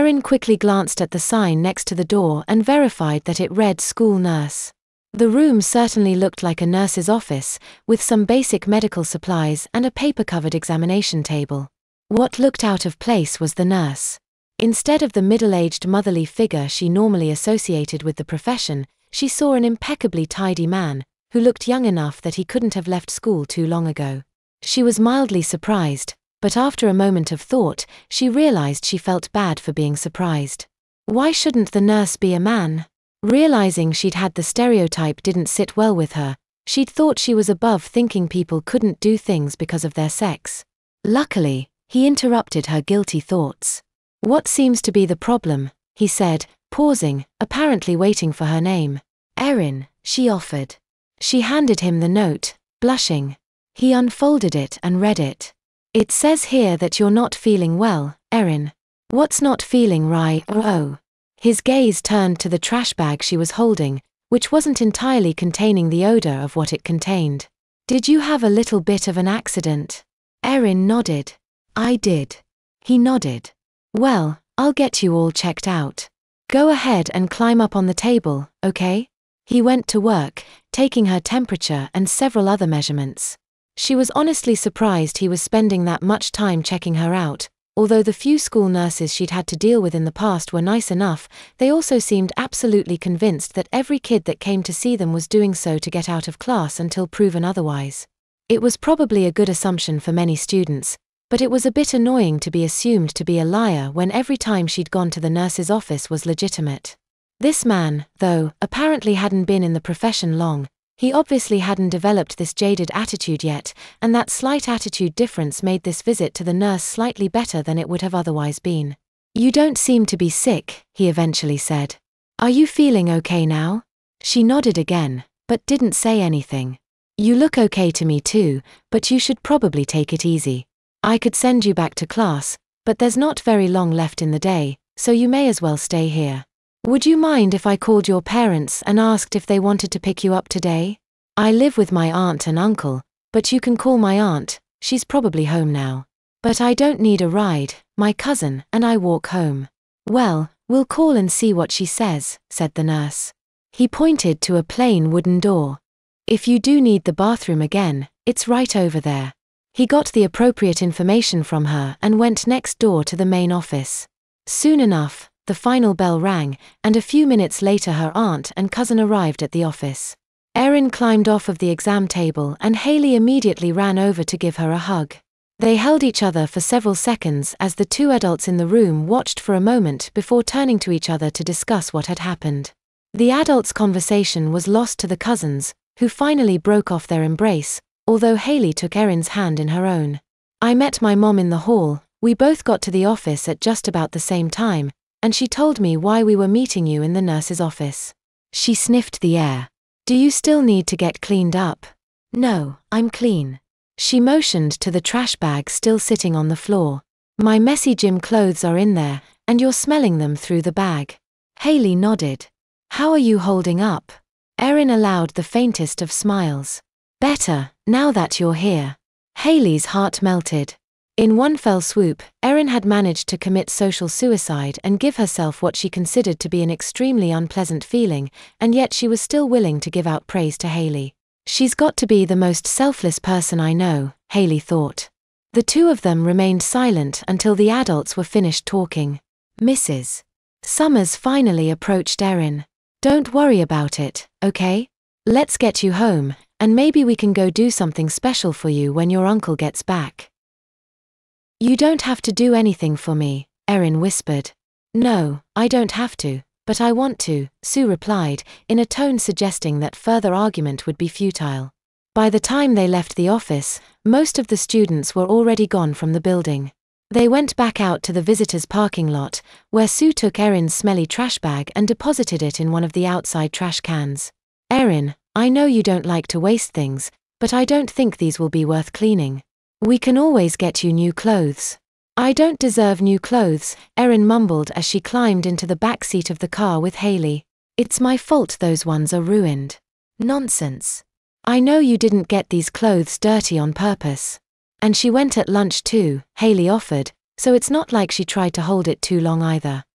Erin quickly glanced at the sign next to the door and verified that it read school nurse. The room certainly looked like a nurse's office, with some basic medical supplies and a paper-covered examination table. What looked out of place was the nurse. Instead of the middle-aged motherly figure she normally associated with the profession, she saw an impeccably tidy man, who looked young enough that he couldn't have left school too long ago. She was mildly surprised, but after a moment of thought, she realized she felt bad for being surprised. Why shouldn't the nurse be a man? Realizing she'd had the stereotype didn't sit well with her, she'd thought she was above thinking people couldn't do things because of their sex. Luckily, he interrupted her guilty thoughts. "What seems to be the problem?" he said, pausing, apparently waiting for her name. "Erin," she offered. She handed him the note, blushing. He unfolded it and read it. "It says here that you're not feeling well, Erin." "What's not feeling right?" "Oh." His gaze turned to the trash bag she was holding, which wasn't entirely containing the odor of what it contained. "Did you have a little bit of an accident?" Erin nodded. "I did." He nodded. "Well, I'll get you all checked out. Go ahead and climb up on the table, okay?" He went to work, taking her temperature and several other measurements. She was honestly surprised he was spending that much time checking her out. Although the few school nurses she'd had to deal with in the past were nice enough, they also seemed absolutely convinced that every kid that came to see them was doing so to get out of class until proven otherwise. It was probably a good assumption for many students, but it was a bit annoying to be assumed to be a liar when every time she'd gone to the nurse's office was legitimate. This man, though, apparently hadn't been in the profession long. He obviously hadn't developed this jaded attitude yet, and that slight attitude difference made this visit to the nurse slightly better than it would have otherwise been. "You don't seem to be sick," he eventually said. "Are you feeling okay now?" She nodded again, but didn't say anything. "You look okay to me too, but you should probably take it easy. I could send you back to class, but there's not very long left in the day, so you may as well stay here. Would you mind if I called your parents and asked if they wanted to pick you up today? I live with my aunt and uncle, but you can call my aunt, she's probably home now. But I don't need a ride, my cousin and I walk home." "Well, we'll call and see what she says," said the nurse. He pointed to a plain wooden door. "If you do need the bathroom again, it's right over there." He got the appropriate information from her and went next door to the main office. Soon enough, the final bell rang, and a few minutes later her aunt and cousin arrived at the office. Erin climbed off of the exam table and Hayley immediately ran over to give her a hug. They held each other for several seconds as the two adults in the room watched for a moment before turning to each other to discuss what had happened. The adults' conversation was lost to the cousins, who finally broke off their embrace, although Hayley took Erin's hand in her own. "I met my mom in the hall, we both got to the office at just about the same time, and she told me why we were meeting you in the nurse's office." She sniffed the air. "Do you still need to get cleaned up?" "No, I'm clean." She motioned to the trash bag still sitting on the floor. "My messy gym clothes are in there, and you're smelling them through the bag." Hayley nodded. "How are you holding up?" Erin allowed the faintest of smiles. "Better, now that you're here." Hayley's heart melted. In one fell swoop, Erin had managed to commit social suicide and give herself what she considered to be an extremely unpleasant feeling, and yet she was still willing to give out praise to Hayley. "She's got to be the most selfless person I know," Hayley thought. The two of them remained silent until the adults were finished talking. Mrs. Summers finally approached Erin. "Don't worry about it, okay? Let's get you home, and maybe we can go do something special for you when your uncle gets back." "You don't have to do anything for me," Erin whispered. "No, I don't have to, but I want to," Sue replied, in a tone suggesting that further argument would be futile. By the time they left the office, most of the students were already gone from the building. They went back out to the visitors' parking lot, where Sue took Erin's smelly trash bag and deposited it in one of the outside trash cans. "Erin, I know you don't like to waste things, but I don't think these will be worth cleaning. We can always get you new clothes." "I don't deserve new clothes," Erin mumbled as she climbed into the back seat of the car with Hayley. "It's my fault those ones are ruined." "Nonsense. I know you didn't get these clothes dirty on purpose. And she went at lunch too," Hayley offered, "so it's not like she tried to hold it too long either."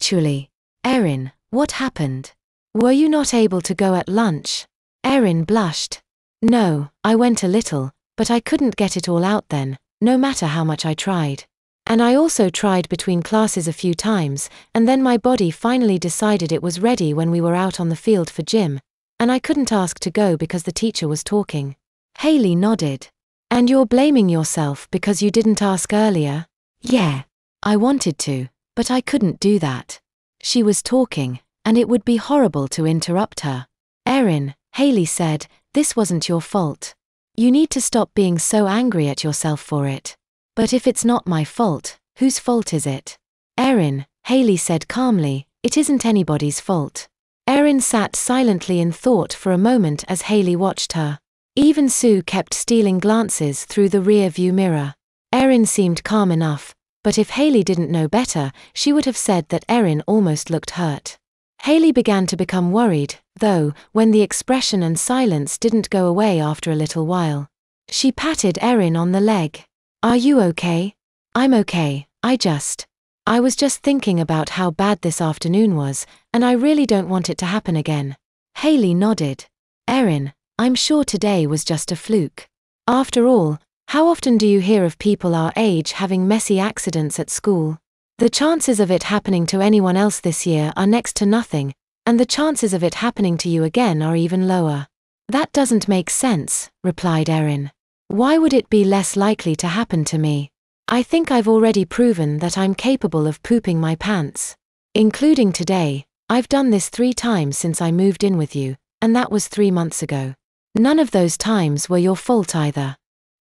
Actually, Erin, what happened? Were you not able to go at lunch? Erin blushed. No, I went a little, but I couldn't get it all out then, no matter how much I tried. And I also tried between classes a few times, and then my body finally decided it was ready when we were out on the field for gym, and I couldn't ask to go because the teacher was talking. Haley nodded. And you're blaming yourself because you didn't ask earlier? Yeah. I wanted to, but I couldn't do that. She was talking, and it would be horrible to interrupt her. Erin, Haley said, this wasn't your fault. You need to stop being so angry at yourself for it. But if it's not my fault, whose fault is it? Erin, Haley said calmly, it isn't anybody's fault. Erin sat silently in thought for a moment as Haley watched her. Even Sue kept stealing glances through the rear-view mirror. Erin seemed calm enough, but if Haley didn't know better, she would have said that Erin almost looked hurt. Haley began to become worried, though, when the expression and silence didn't go away after a little while. She patted Erin on the leg. Are you okay? I'm okay, I was just thinking about how bad this afternoon was, and I really don't want it to happen again. Haley nodded. Erin, I'm sure today was just a fluke. After all, how often do you hear of people our age having messy accidents at school? The chances of it happening to anyone else this year are next to nothing, and the chances of it happening to you again are even lower. That doesn't make sense, replied Erin. Why would it be less likely to happen to me? I think I've already proven that I'm capable of pooping my pants. Including today, I've done this 3 times since I moved in with you, and that was 3 months ago. None of those times were your fault either.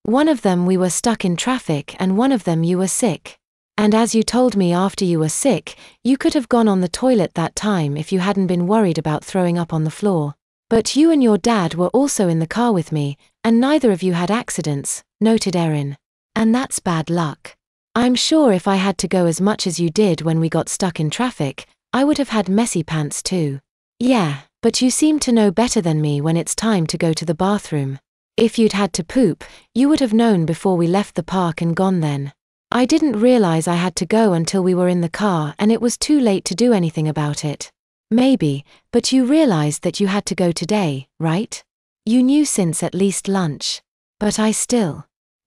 One of them we were stuck in traffic and one of them you were sick. And as you told me after you were sick, you could have gone on the toilet that time if you hadn't been worried about throwing up on the floor. But you and your dad were also in the car with me, and neither of you had accidents, noted Erin. And that's bad luck. I'm sure if I had to go as much as you did when we got stuck in traffic, I would have had messy pants too. Yeah, but you seem to know better than me when it's time to go to the bathroom. If you'd had to poop, you would have known before we left the park and gone then. I didn't realize I had to go until we were in the car and it was too late to do anything about it. Maybe, but you realized that you had to go today, right? You knew since at least lunch. But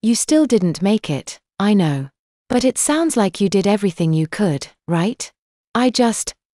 You still didn't make it, I know. But it sounds like you did everything you could, right?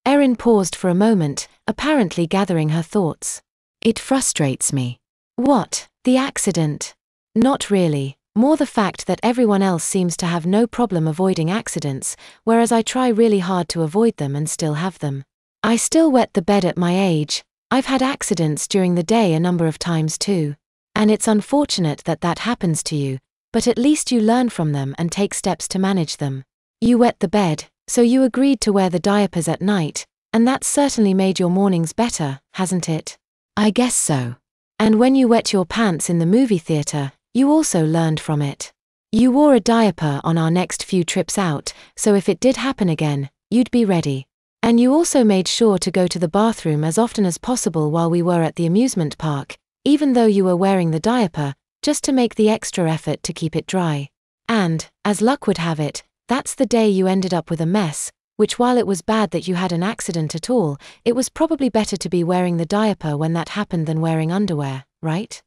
Erin paused for a moment, apparently gathering her thoughts. It frustrates me. What, the accident? Not really, more the fact that everyone else seems to have no problem avoiding accidents, whereas I try really hard to avoid them and still have them. I still wet the bed at my age. I've had accidents during the day a number of times too. And it's unfortunate that that happens to you, but at least you learn from them and take steps to manage them. You wet the bed, so you agreed to wear the diapers at night, and that's certainly made your mornings better, hasn't it? I guess so. And when you wet your pants in the movie theater, you also learned from it. You wore a diaper on our next few trips out, so if it did happen again, you'd be ready. And you also made sure to go to the bathroom as often as possible while we were at the amusement park, even though you were wearing the diaper, just to make the extra effort to keep it dry. And, as luck would have it, that's the day you ended up with a mess, which while it was bad that you had an accident at all, it was probably better to be wearing the diaper when that happened than wearing underwear, right?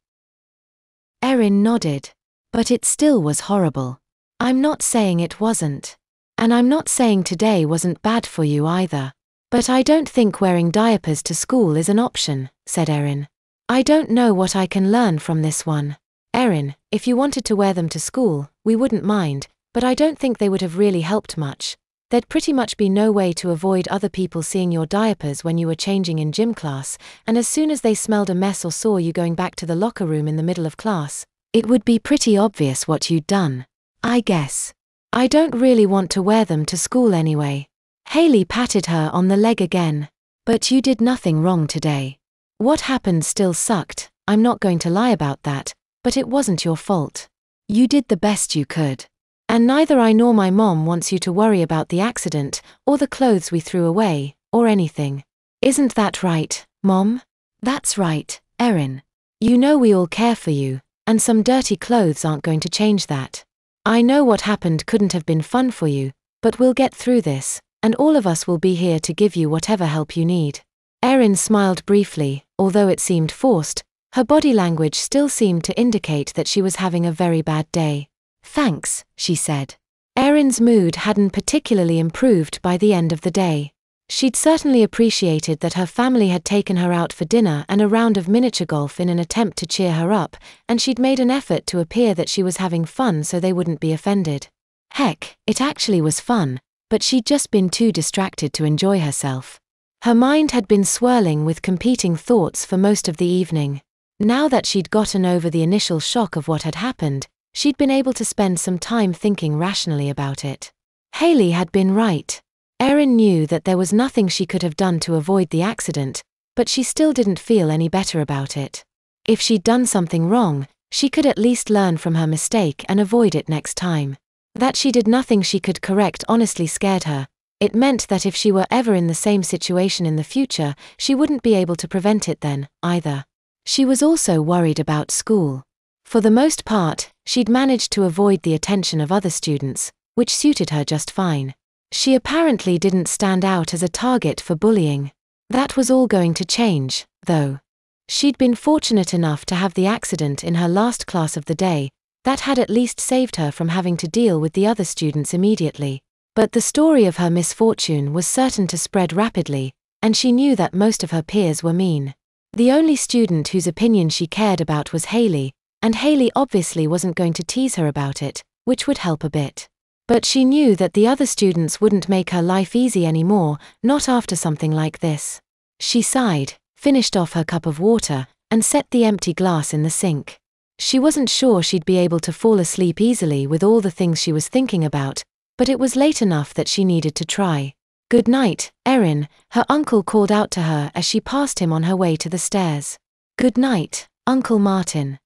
Erin nodded. But it still was horrible. I'm not saying it wasn't. And I'm not saying today wasn't bad for you either. But I don't think wearing diapers to school is an option, said Erin. I don't know what I can learn from this one. Erin, if you wanted to wear them to school, we wouldn't mind, but I don't think they would have really helped much. There'd pretty much be no way to avoid other people seeing your diapers when you were changing in gym class, and as soon as they smelled a mess or saw you going back to the locker room in the middle of class, it would be pretty obvious what you'd done. I guess. I don't really want to wear them to school anyway. Haley patted her on the leg again. But you did nothing wrong today. What happened still sucked, I'm not going to lie about that, but it wasn't your fault. You did the best you could. And neither I nor my mom wants you to worry about the accident, or the clothes we threw away, or anything. Isn't that right, Mom? That's right, Erin. You know we all care for you, and some dirty clothes aren't going to change that. I know what happened couldn't have been fun for you, but we'll get through this, and all of us will be here to give you whatever help you need." Erin smiled briefly, although it seemed forced. Her body language still seemed to indicate that she was having a very bad day. "Thanks," she said. Erin's mood hadn't particularly improved by the end of the day. She'd certainly appreciated that her family had taken her out for dinner and a round of miniature golf in an attempt to cheer her up, and she'd made an effort to appear that she was having fun so they wouldn't be offended. Heck, it actually was fun, but she'd just been too distracted to enjoy herself. Her mind had been swirling with competing thoughts for most of the evening. Now that she'd gotten over the initial shock of what had happened, she'd been able to spend some time thinking rationally about it. Haley had been right. Erin knew that there was nothing she could have done to avoid the accident, but she still didn't feel any better about it. If she'd done something wrong, she could at least learn from her mistake and avoid it next time. That she did nothing she could correct honestly scared her. It meant that if she were ever in the same situation in the future, she wouldn't be able to prevent it then, either. She was also worried about school. For the most part, she'd managed to avoid the attention of other students, which suited her just fine. She apparently didn't stand out as a target for bullying. That was all going to change, though. She'd been fortunate enough to have the accident in her last class of the day. That had at least saved her from having to deal with the other students immediately. But the story of her misfortune was certain to spread rapidly, and she knew that most of her peers were mean. The only student whose opinion she cared about was Haley, and Haley obviously wasn't going to tease her about it, which would help a bit. But she knew that the other students wouldn't make her life easy anymore, not after something like this. She sighed, finished off her cup of water, and set the empty glass in the sink. She wasn't sure she'd be able to fall asleep easily with all the things she was thinking about, but it was late enough that she needed to try. "Good night, Erin," her uncle called out to her as she passed him on her way to the stairs. "Good night, Uncle Martin."